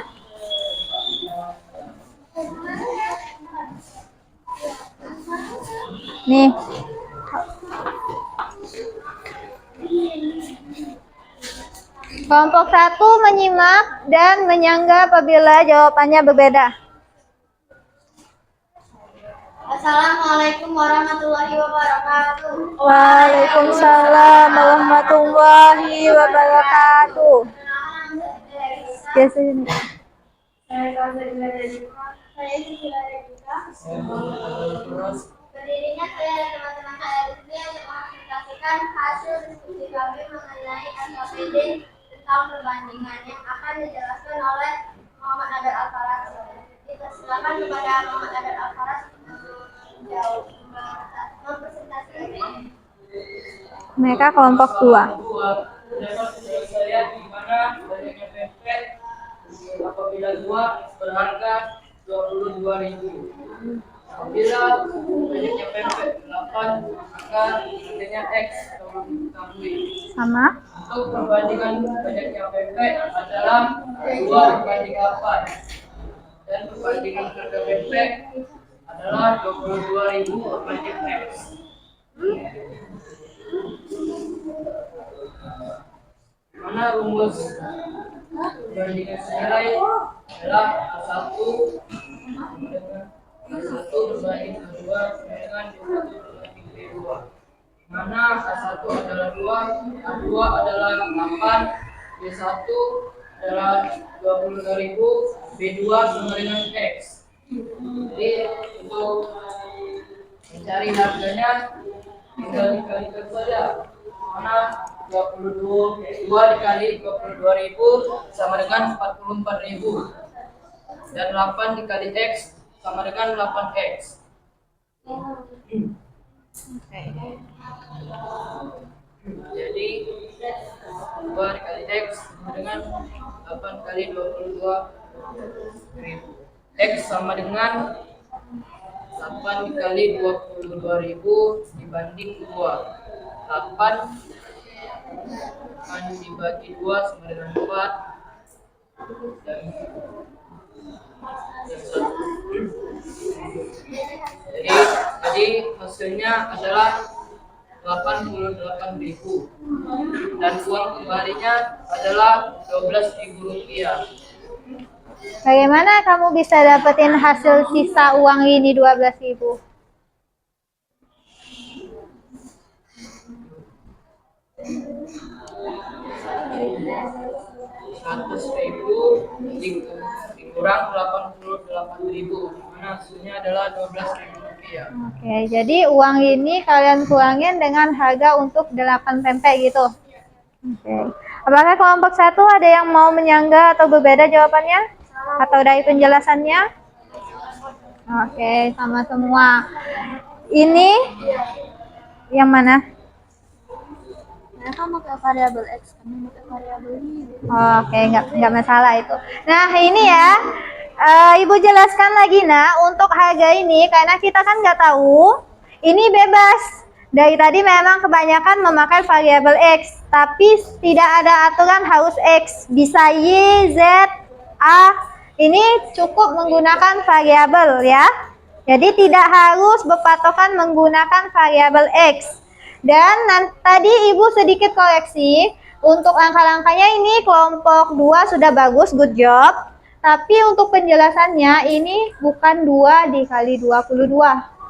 Speaker 1: Nih. Kelompok 1 menyimak dan menyanggah apabila jawabannya berbeda.
Speaker 4: Assalamualaikum warahmatullahi wabarakatuh.
Speaker 1: Waalaikumsalam warahmatullahi wabarakatuh. Biasanya.
Speaker 4: Berdirinya saya dan teman-teman saya di sini untuk mempresentasikan hasil diskusi kami mengenai SKPD tentang perbandingan yang akan dijelaskan oleh Muhammad Adel Al-Faras. Silakan kepada Muhammad Adel Al-Faras menjawab mempresentasikan.
Speaker 1: Mereka kelompok 2.
Speaker 3: Saya di mana banyaknya pempek apabila 2 berharga 22.000. Apabila banyaknya pempek 8 maka nilainya X atau diketahui.
Speaker 1: Sama.
Speaker 3: Untuk perbandingan banyaknya pempek adalah 2:8 dan perbandingan harga pempek adalah 22.000 banding X. Mana rumus perbandingan senilai adalah A1 berbanding A2 dengan B1 berbanding B2. Mana A1 adalah 2, A2 adalah 8, B1 adalah 22.000, B2 sama dengan X. Jadi untuk mencari harganya tinggal dikalikan saja. Mana 2 dikali 22.000 sama dengan 44.000 dan 8 dikali X sama dengan 8X. Jadi 2 dikali X sama dengan 8 kali 22.000. X sama dengan 8 dikali 22.000 dibanding 2. 8 dibagi 2 sama dengan 4 dan jadi hasilnya adalah 88.000 dan uang kembalinya adalah 12.000 rupiah.
Speaker 1: Bagaimana kamu bisa dapetin hasil sisa uang ini 12.000?
Speaker 3: Dikurang 88.000, mana hasilnya adalah 12.000 rupiah.
Speaker 1: Oke, jadi uang ini kalian kurangin dengan harga untuk 8 pempek gitu. Oke. Apakah kelompok 1 ada yang mau menyanggah atau berbeda jawabannya? Atau dari penjelasannya? Oke, sama semua. Ini yang mana?
Speaker 4: Mereka pakai variabel X, kami pakai variabel Y.
Speaker 1: Oke, nggak masalah itu. Nah, ini ya, Ibu jelaskan lagi, untuk harga ini, karena kita kan nggak tahu, ini bebas. Dari tadi memang kebanyakan memakai variabel X, tapi tidak ada aturan harus X, bisa Y, Z, A. Ini cukup menggunakan variabel ya. Jadi tidak harus berpatokan menggunakan variabel X. Dan tadi Ibu sedikit koreksi, untuk angka-angkanya ini kelompok 2 sudah bagus, good job. Tapi untuk penjelasannya ini bukan 2 dikali 22.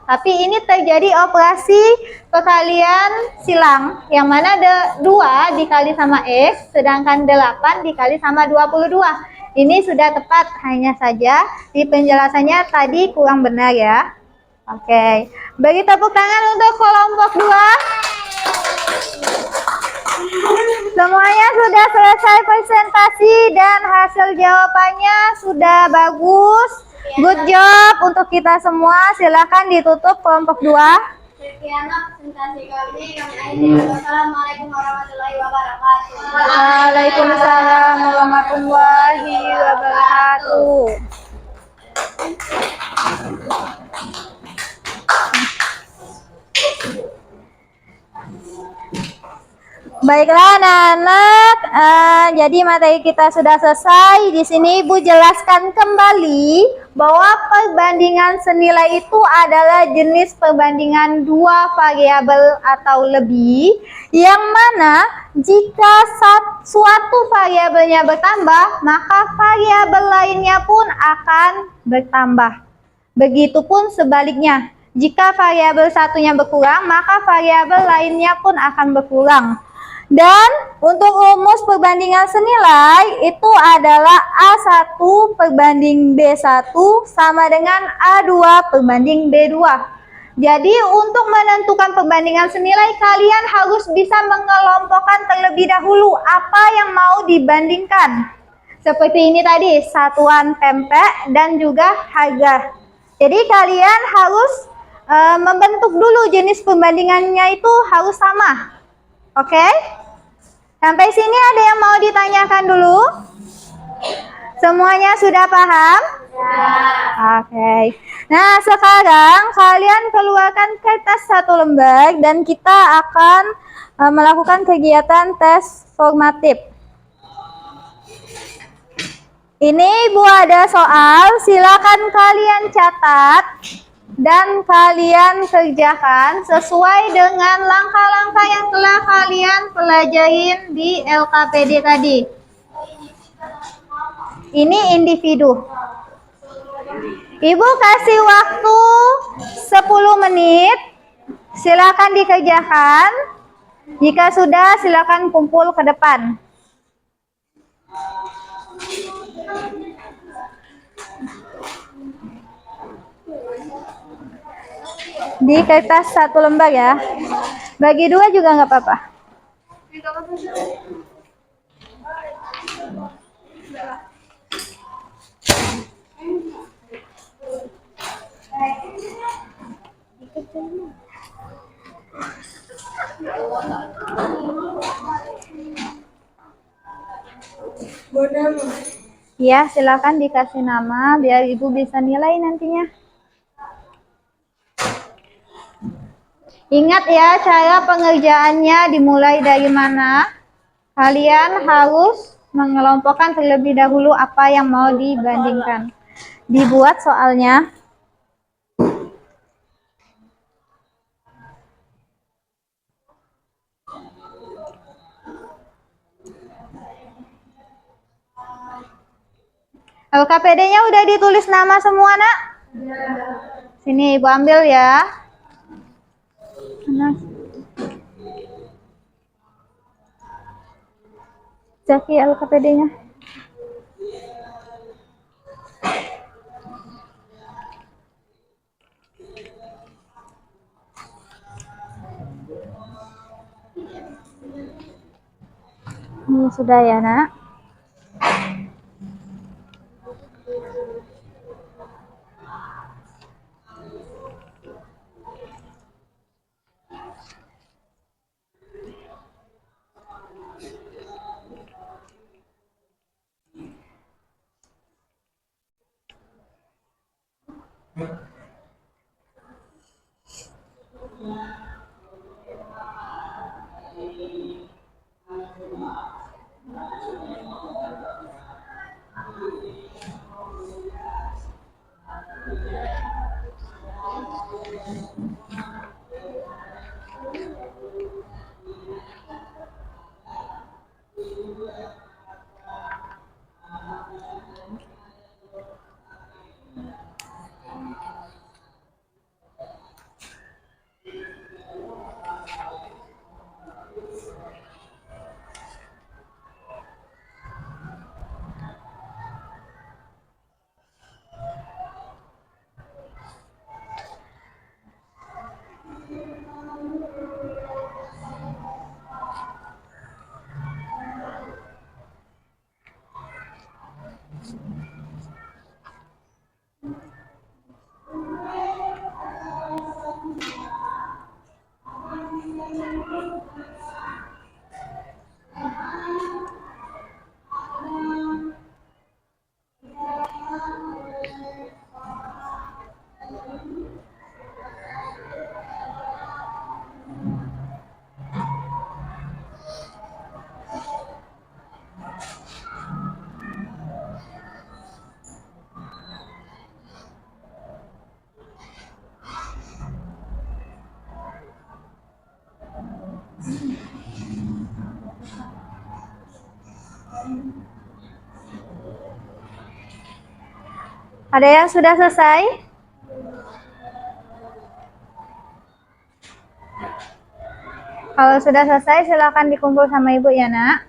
Speaker 1: Tapi ini terjadi operasi perkalian silang, yang mana 2 dikali sama X, sedangkan 8 dikali sama 22. Ini sudah tepat, hanya saja di penjelasannya tadi kurang benar ya. Oke, bagi tepuk tangan untuk kelompok 2. Semuanya sudah selesai presentasi dan hasil jawabannya sudah bagus. Good job untuk kita semua. Silakan ditutup kelompok 2.
Speaker 4: Sekian presentasi kami akhiri. Wassalamualaikum warahmatullahi wabarakatuh.
Speaker 1: Waalaikumsalam warahmatullahi wabarakatuh. Baiklah anak-anak, jadi materi kita sudah selesai. Di sini Ibu jelaskan kembali bahwa perbandingan senilai itu adalah jenis perbandingan dua variabel atau lebih, yang mana jika suatu variabelnya bertambah, maka variabel lainnya pun akan bertambah. Begitupun sebaliknya, jika variabel satunya berkurang, maka variabel lainnya pun akan berkurang. Dan untuk rumus perbandingan senilai itu adalah A1 perbanding B1 sama dengan A2 perbanding B2. Jadi untuk menentukan perbandingan senilai, kalian harus bisa mengelompokkan terlebih dahulu apa yang mau dibandingkan. Seperti ini tadi, satuan pempek dan juga harga. Jadi kalian harus membentuk dulu jenis perbandingannya itu harus sama. Oke? Sampai sini ada yang mau ditanyakan dulu? Semuanya sudah paham? Ya. Oke. Nah, sekarang kalian keluarkan kertas 1 lembar dan kita akan melakukan kegiatan tes formatif. Ini Ibu ada soal, silakan kalian catat dan kalian kerjakan sesuai dengan langkah-langkah yang telah kalian pelajarin di LKPD tadi. Ini individu. Ibu kasih waktu 10 menit. Silakan dikerjakan. Jika sudah, silakan kumpul ke depan. Di kertas 1 lembar ya. Bagi 2 juga nggak apa-apa. Ya, silakan dikasih nama biar Ibu bisa nilai nantinya. Ingat ya, cara pengerjaannya dimulai dari mana? Kalian harus mengelompokkan terlebih dahulu apa yang mau dibandingkan. Dibuat soalnya. LKPD-nya udah ditulis nama semua, Nak? Sini Ibu ambil ya. Mana? Zaki LKPD-nya. Ini sudah ya, Nak? Ada yang sudah selesai? Kalau sudah selesai, silakan dikumpul sama ibu ya, nak.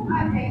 Speaker 1: Oke.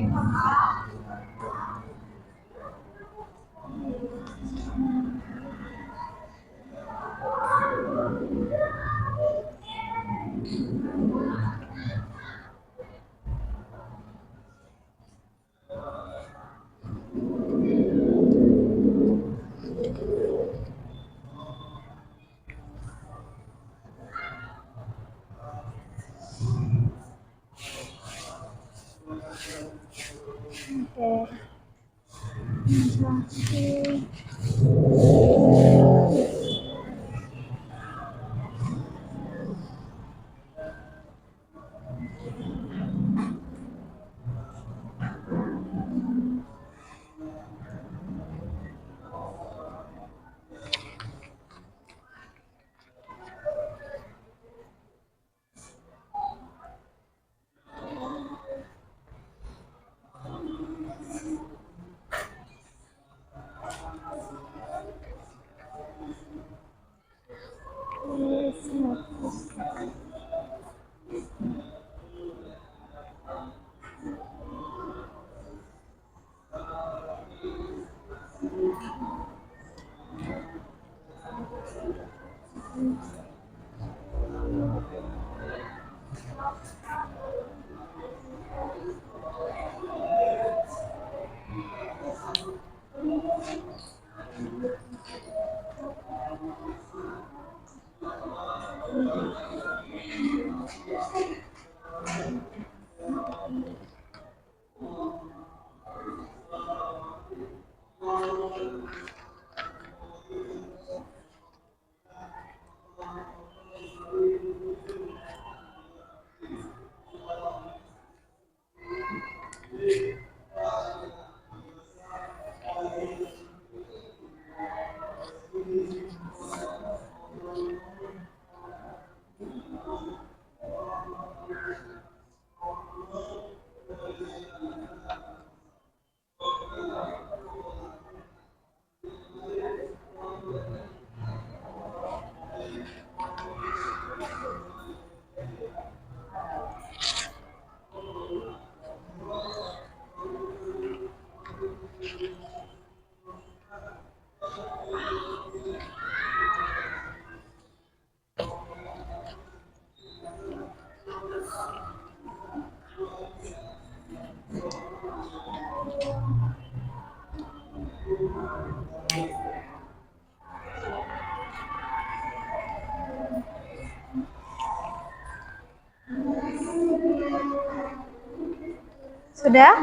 Speaker 1: Sudah?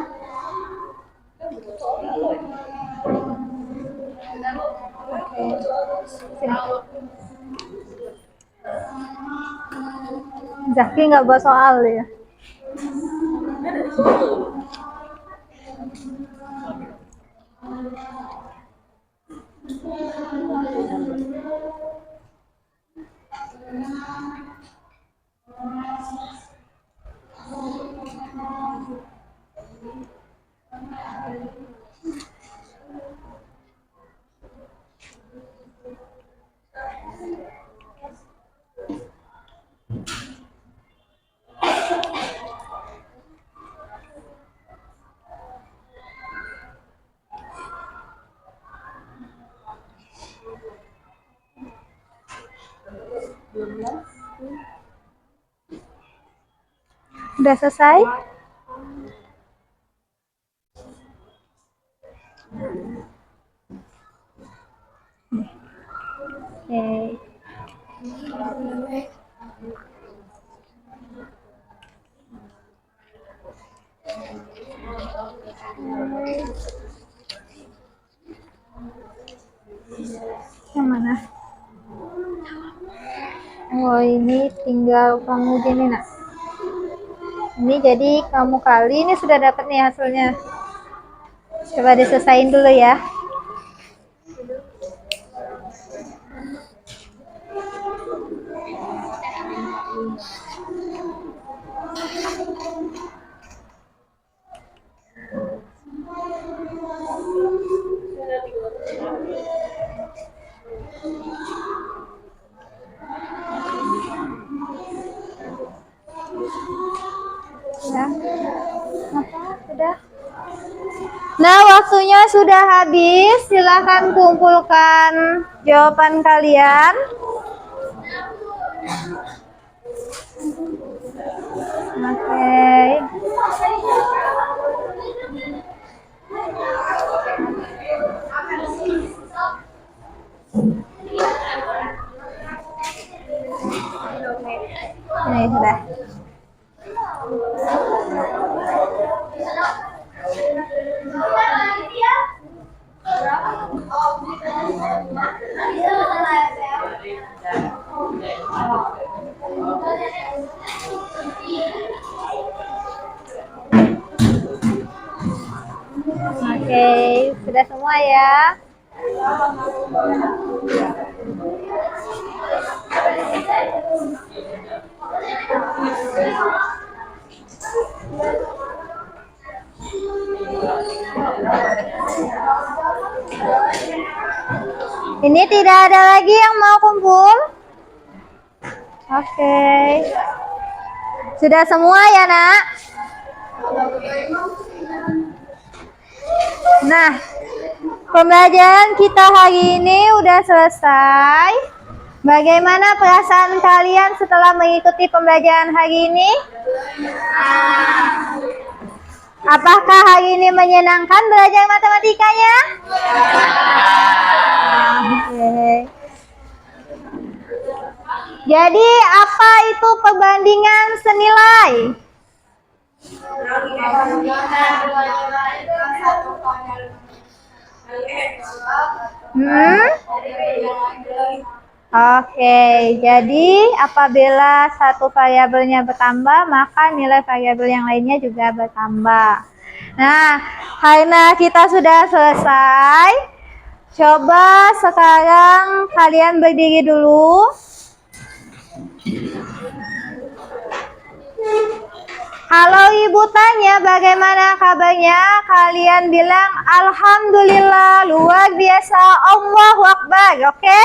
Speaker 1: Oke. Sini. Zaki nggak buat soal ya? Udah selesai? Oke. Yang mana? Oh, ini tinggal kamu gini, nak. Ini jadi kamu kali, ini sudah dapat nih hasilnya. Coba diselesain dulu ya. Ya. Apa? Sudah? Nah, waktunya sudah habis. Silakan kumpulkan jawaban kalian. Oke. Ini sudah. Oke, sudah semua ya. Ini tidak ada lagi yang mau kumpul? Oke. Sudah semua ya, nak? Nah, pembelajaran kita hari ini udah selesai. Bagaimana perasaan kalian setelah mengikuti pembelajaran hari ini? Apakah hari ini menyenangkan belajar matematikanya? Oke. Jadi, apa itu perbandingan senilai? Oke, jadi apabila satu variabelnya bertambah, maka nilai variabel yang lainnya juga bertambah. Nah, karena kita sudah selesai, coba sekarang kalian berdiri dulu. Halo, Ibu tanya bagaimana kabarnya? Kalian bilang alhamdulillah, luar biasa, Allahu Akbar, oke?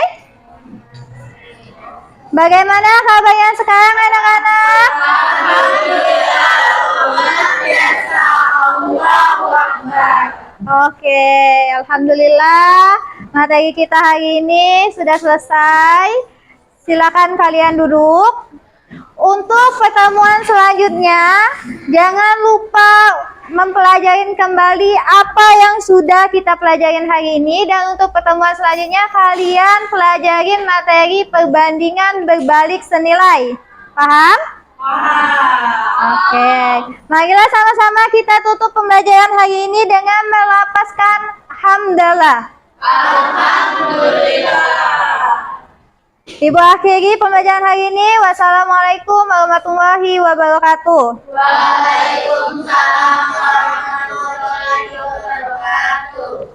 Speaker 1: Bagaimana kabarnya sekarang, anak-anak? Alhamdulillah, luar biasa, Allahu Akbar. Oke, alhamdulillah materi kita hari ini sudah selesai. Silakan kalian duduk. Untuk pertemuan selanjutnya, jangan lupa mempelajari kembali apa yang sudah kita pelajarin hari ini. Dan untuk pertemuan selanjutnya, kalian pelajarin materi perbandingan berbalik senilai. Paham? Paham. Oke. Marilah sama-sama kita tutup pembelajaran hari ini dengan melafazkan hamdalah. Alhamdulillah. Ibu akhiri pembelajaran hari ini. Wassalamualaikum warahmatullahi wabarakatuh. Waalaikumsalam warahmatullahi wabarakatuh.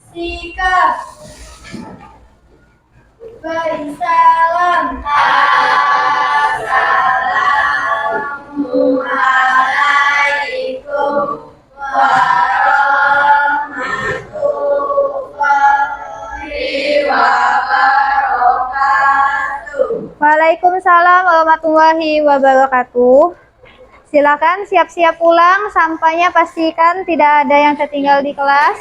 Speaker 4: Sikap. Beri salam. Assalamualaikum warahmatullahi wabarakatuh.
Speaker 1: Waalaikumsalam warahmatullahi wabarakatuh. Silakan siap-siap pulang. Sampahnya pastikan tidak ada yang tertinggal di kelas.